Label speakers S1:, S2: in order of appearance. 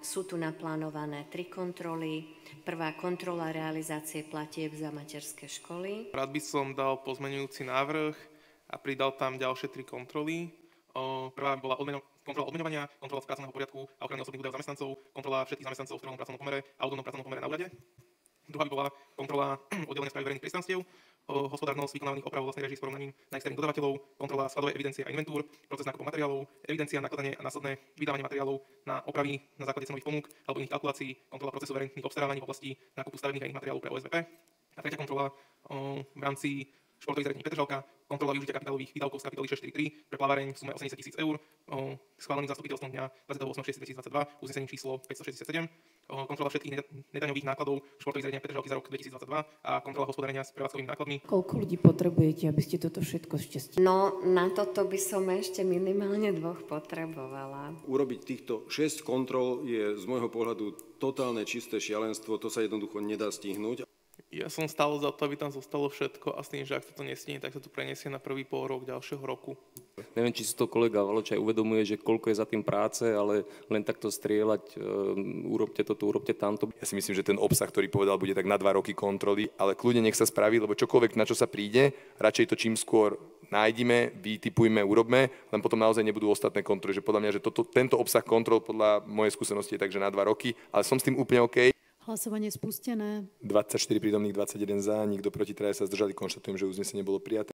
S1: Sú tu naplánované 3 kontroly. Prvá kontrola realizácie platieb za materské školy.
S2: Rád by som dal pozmeňujúci návrh a pridal tam ďalšie 3 kontroly. Prvá bola kontrola odmeňovania, kontrola správneho poriadku a ochrany osobných údajov zamestnancov, kontrola všetkých zamestnancov v trvalom pracovnom pomere a údajnom pracovnom pomere na úrade. Druhá by bola kontrola oddelenia správy verejných priestranstiev, hospodárnosť vykonávaných oprav vlastnej režii s porovnaním na externých dodávateľov, kontrola skladovej evidencie a inventúr, proces nákupov materiálov, evidencia, nakladanie a následné vydávanie materiálov na opravy na základe cenových ponúk alebo iných kalkulácií, kontrola procesu verejných obstarávaní v oblasti nákupu stavebných a iných materiálov pre OSVP. A tretia kontrola v rámci športových zariadení Petržalka, kontrola využitia kapitálových výdavkov z kapitoly 643 pre plaváreň v sume 80 000 eur, schváleným zastupiteľstvom dňa 28.6.2022 uznesením číslo 567, kontrola všetkých nedaňových nákladov športových zariadení Petržalky za rok 2022 a kontrola hospodárenia s prevádzkovými nákladmi.
S3: Koľko ľudí potrebujete, aby ste toto všetko ešte
S1: No, na toto by som ešte minimálne 2 potrebovala.
S4: Urobiť týchto 6 kontrol je z môjho pohľadu totálne čisté šialenstvo, to sa jednoducho nedá stihnúť.
S2: Ja som stále za to, aby tam zostalo všetko a s tým, že ak sa to nestihne, tak sa to preniesie na prvý pôrok ďalšieho roku.
S5: Neviem, či si to kolega Valoč aj uvedomuje, že koľko je za tým práce, ale len takto strieľať, urobte toto, urobte tamto.
S6: Ja si myslím, že ten obsah, ktorý povedal, bude tak na 2 roky kontroly, ale kľudne nech sa spraví, lebo čokoľvek, na čo sa príde, radšej to čím skôr nájdime, vytipujme, urobme, len potom naozaj nebudú ostatné kontroly. Že podľa mňa, že tento obsah kontrol podľa mojej skúsenosti je takže na 2 roky, ale som s tým úplne OK.
S7: Hlasovanie spustené.
S6: 24 prítomných, 21 za, nikto proti, 3 sa zdržali, konštatujem, že uznesenie bolo prijaté.